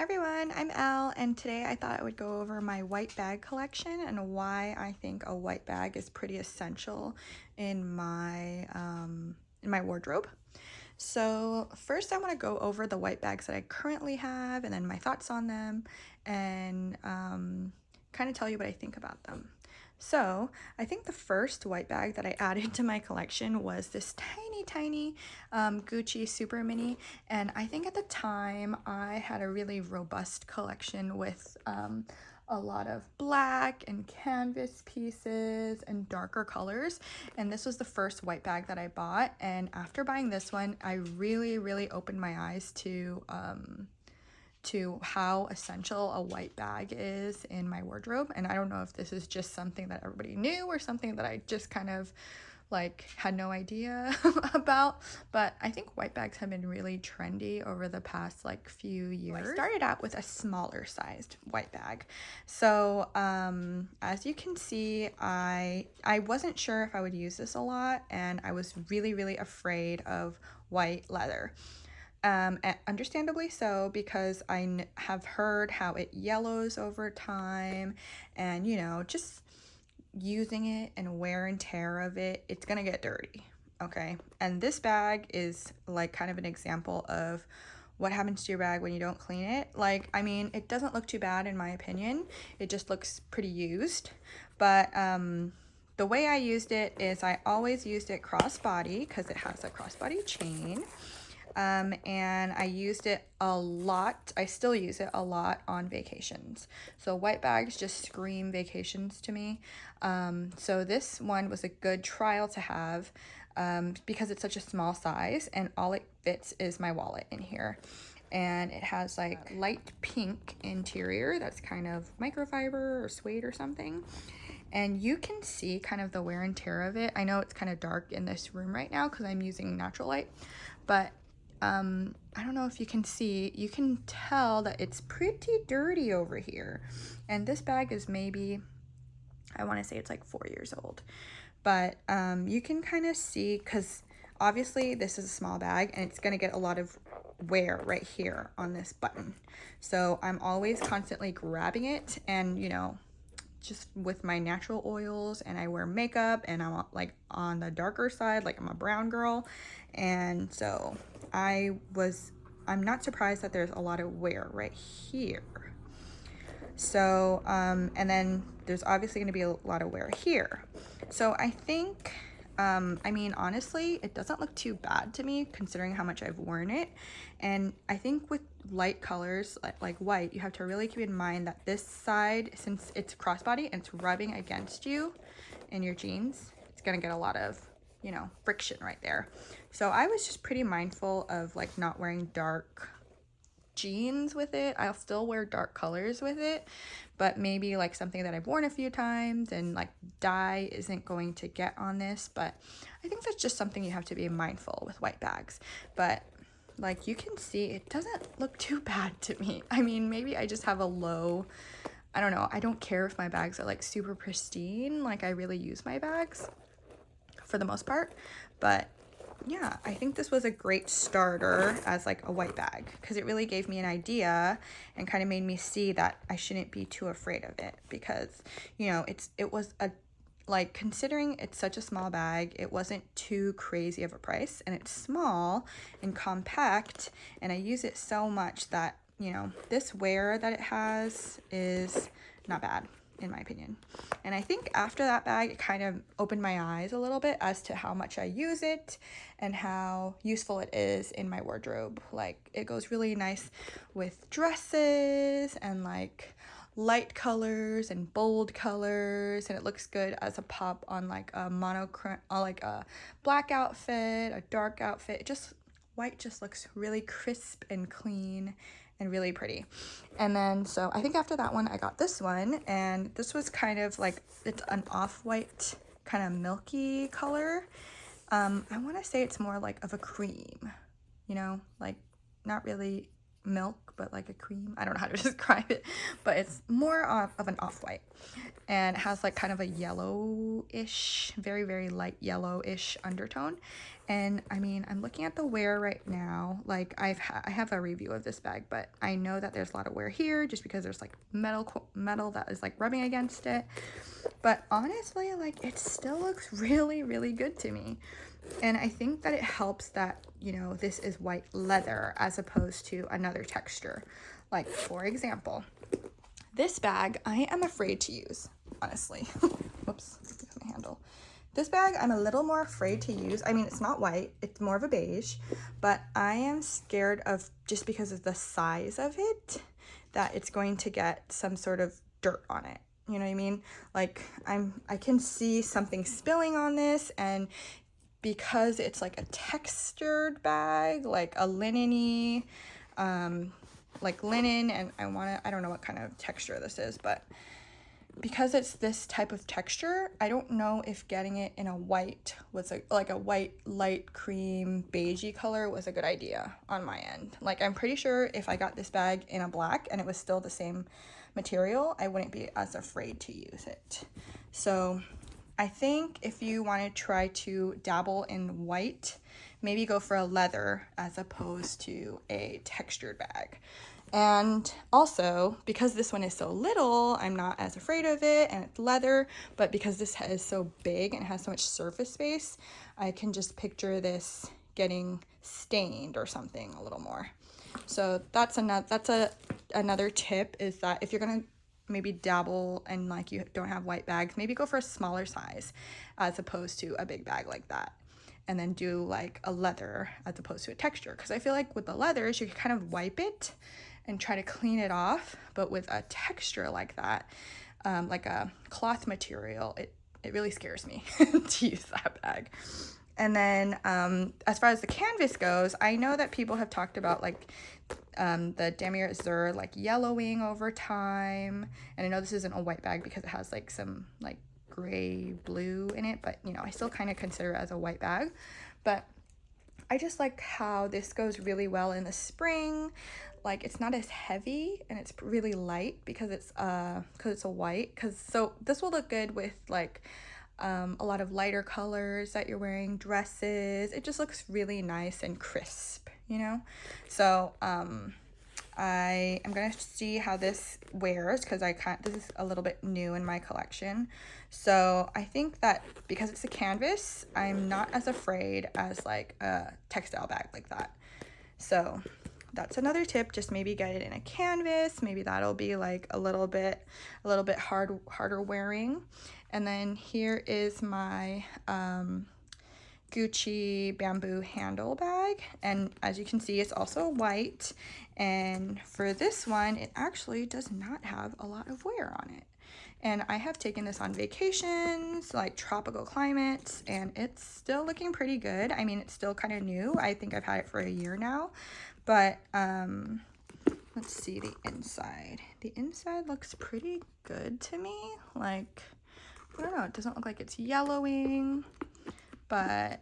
Hi everyone, I'm Elle, and today I thought I would go over my white bag collection and why I think a white bag is pretty essential in my wardrobe. So first I want to go over the white bags that I currently have and then my thoughts on them and kind of tell you what I think about them. So I think the first white bag that I added to my collection was this tiny Gucci Super Mini, and I think at the time I had a really robust collection with a lot of black and canvas pieces and darker colors, and this was the first white bag that I bought. And after buying this one, I really opened my eyes to how essential a white bag is in my wardrobe. And I don't know if this is just something that everybody knew or something that I just kind of like had no idea about, but I think white bags have been really trendy over the past like few years. I started out with a smaller sized white bag. So as you can see, I wasn't sure if I would use this a lot, and I was really afraid of white leather. Understandably so, because I have heard how it yellows over time, and you know, just using it and wear and tear of it, it's gonna get dirty, okay? And this bag is like kind of an example of what happens to your bag when you don't clean it. Like, I mean, it doesn't look too bad in my opinion, it just looks pretty used. But the way I used it is I always used it crossbody because it has a crossbody chain. And I used it a lot. I still use it a lot on vacations. So white bags just scream vacations to me. So this one was a good trial to have because it's such a small size, and all it fits is my wallet in here. And it has like light pink interior that's kind of microfiber or suede or something. And you can see kind of the wear and tear of it. I know it's kind of dark in this room right now because I'm using natural light, but I don't know if you can see, you can tell that it's pretty dirty over here. And this bag is maybe, I want to say it's like 4 years old, but you can kind of see, because obviously this is a small bag and it's going to get a lot of wear right here on this button. So I'm always constantly grabbing it, and you know, just with my natural oils, and I wear makeup, and I'm like on the darker side, like I'm a brown girl, and so I'm not surprised that there's a lot of wear right here. So and then there's obviously going to be a lot of wear here. So I think I mean, honestly, it doesn't look too bad to me considering how much I've worn it. And I think with light colors like white, you have to really keep in mind that this side, since it's crossbody and it's rubbing against you in your jeans, it's gonna get a lot of, you know, friction right there. So I was just pretty mindful of like not wearing dark jeans with it. I'll still wear dark colors with it, but maybe like something that I've worn a few times, and like dye isn't going to get on this. But I think that's just something you have to be mindful with white bags. But like you can see, it doesn't look too bad to me. I mean, maybe I just have a low, I don't know, I don't care if my bags are like super pristine. Like I really use my bags for the most part. But yeah, I think this was a great starter as like a white bag, because it really gave me an idea and kind of made me see that I shouldn't be too afraid of it, because you know, it was a, like, considering it's such a small bag, it wasn't too crazy of a price, and it's small and compact, and I use it so much that, you know, this wear that it has is not bad in my opinion. And I think after that bag, it kind of opened my eyes a little bit as to how much I use it and how useful it is in my wardrobe. Like, it goes really nice with dresses and like light colors and bold colors, and it looks good as a pop on like a monochrome, like a black outfit, a dark outfit. Just white just looks really crisp and clean and really pretty. And then so I think after that one I got this one, and this was kind of like, it's an off-white kind of milky color. I want to say it's more like of a cream, you know, like not really milk, but like a cream. I don't know how to describe it, but it's more of an off-white, and it has like kind of a yellowish, very, very light yellowish undertone. And I mean, I'm looking at the wear right now. Like I have a review of this bag, but I know that there's a lot of wear here just because there's like metal that is like rubbing against it. But honestly, like it still looks really, really good to me. And I think that it helps that, you know, this is white leather as opposed to another texture. Like, for example, this bag I am afraid to use, honestly. Whoops, my handle. This bag I'm a little more afraid to use. I mean, it's not white, it's more of a beige, but I am scared of, just because of the size of it, that it's going to get some sort of dirt on it. You know what I mean? Like, I can see something spilling on this, and because it's like a textured bag, like a linen-y, like linen, and I don't know what kind of texture this is, but because it's this type of texture, I don't know if getting it in a white was like a white light cream beigey color was a good idea on my end. Like, I'm pretty sure if I got this bag in a black and it was still the same material, I wouldn't be as afraid to use it. So I think if you want to try to dabble in white, maybe go for a leather as opposed to a textured bag. And also, because this one is so little, I'm not as afraid of it, and it's leather, but because this is so big and has so much surface space, I can just picture this getting stained or something a little more. So that's another tip, is that if you're gonna maybe dabble and like you don't have white bags, maybe go for a smaller size as opposed to a big bag like that, and then do like a leather as opposed to a texture, because I feel like with the leathers you can kind of wipe it and try to clean it off, but with a texture like that, like a cloth material, it really scares me to use that bag. And then as far as the canvas goes, I know that people have talked about like the Damier Azur like yellowing over time, and I know this isn't a white bag because it has like some like gray blue in it, but you know, I still kind of consider it as a white bag. But I just like how this goes really well in the spring. Like, it's not as heavy, and it's really light because it's a white, so this will look good with like a lot of lighter colors that you're wearing, dresses. It just looks really nice and crisp, you know? So I am gonna see how this wears, because this is a little bit new in my collection. So I think that because it's a canvas, I'm not as afraid as like a textile bag like that. So that's another tip. Just maybe get it in a canvas. Maybe that'll be like a little bit harder wearing. And then here is my Gucci bamboo handle bag, and as you can see, it's also white. And for this one, it actually does not have a lot of wear on it. And I have taken this on vacations, like tropical climates, and it's still looking pretty good. I mean, it's still kind of new. I think I've had it for a year now. But let's see the inside. The inside looks pretty good to me. Like, I don't know, it doesn't look like it's yellowing, but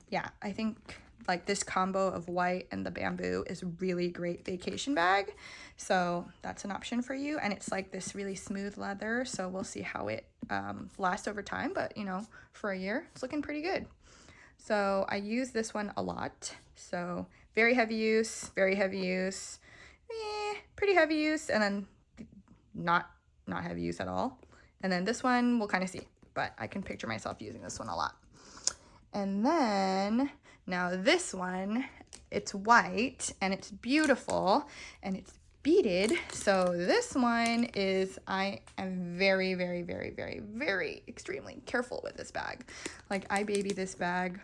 yeah, I think like this combo of white and the bamboo is a really great vacation bag. So that's an option for you. And it's like this really smooth leather, so we'll see how it lasts over time, but you know, for a year, it's looking pretty good. So I use this one a lot. So very heavy use, pretty heavy use, and then not heavy use at all. And then this one we'll kind of see, but I can picture myself using this one a lot. And then now this one, it's white and it's beautiful and it's beaded. So this one is, I am very, very, very, very, very extremely careful with this bag. Like, I baby this bag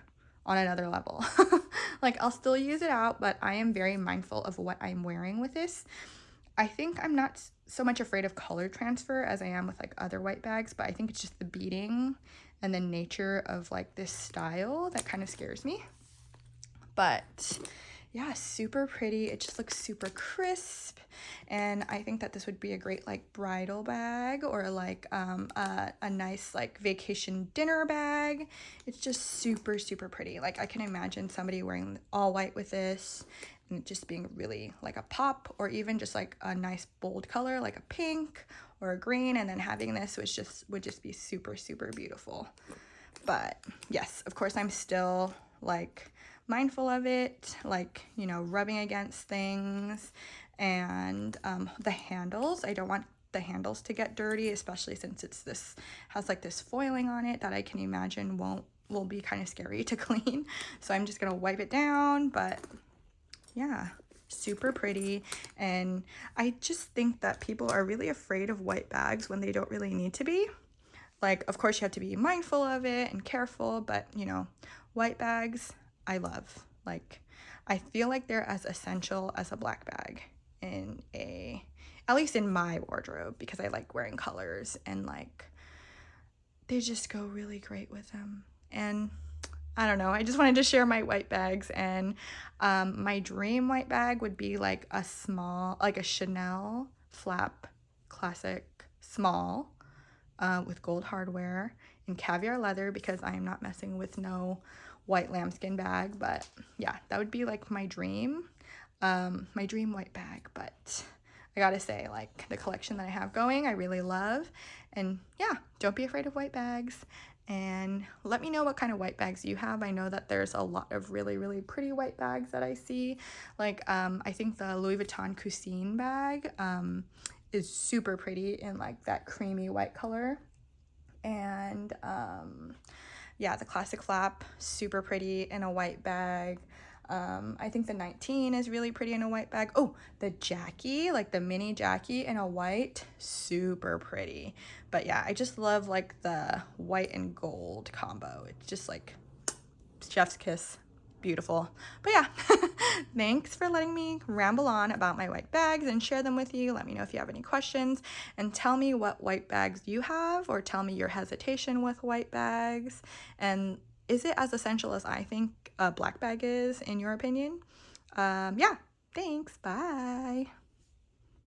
on another level. Like, I'll still use it out, but I am very mindful of what I'm wearing with this. I think I'm not so much afraid of color transfer as I am with like other white bags, but I think it's just the beading and the nature of like this style that kind of scares me. But yeah, super pretty. It just looks super crisp, and I think that this would be a great like bridal bag, or like a nice like vacation dinner bag. It's just super, super pretty. Like, I can imagine somebody wearing all white with this, and just being really like a pop, or even just like a nice bold color like a pink or a green, and then having this would just be super, super beautiful. But yes, of course, I'm still like mindful of it, like, you know, rubbing against things, and the handles, I don't want the handles to get dirty, especially since it's has like this foiling on it that I can imagine will be kind of scary to clean. So I'm just gonna wipe it down. But yeah, super pretty. And I just think that people are really afraid of white bags when they don't really need to be. Like, of course, you have to be mindful of it and careful, but, you know, white bags, I love. Like, I feel like they're as essential as a black bag at least in my wardrobe, because I like wearing colors, and like, they just go really great with them. And I don't know, I just wanted to share my white bags. And my dream white bag would be like a Chanel flap classic small, with gold hardware and caviar leather, because I am not messing with no white lambskin bag. But yeah, that would be like my dream white bag. But I gotta say, like, the collection that I have going, I really love. And yeah, don't be afraid of white bags. And let me know what kind of white bags you have. I know that there's a lot of really, really pretty white bags that I see. Like, I think the Louis Vuitton Cuisine bag, is super pretty in like that creamy white color. And yeah, the classic flap, super pretty in a white bag. I think the 19 is really pretty in a white bag. Oh, the Jackie, like the mini Jackie in a white, super pretty. But yeah, I just love like the white and gold combo. It's just like chef's kiss. Beautiful. But yeah, thanks for letting me ramble on about my white bags and share them with you. Let me know if you have any questions, and tell me what white bags you have, or tell me your hesitation with white bags, and is it as essential as I think a black bag is, in your opinion? Yeah, thanks. Bye.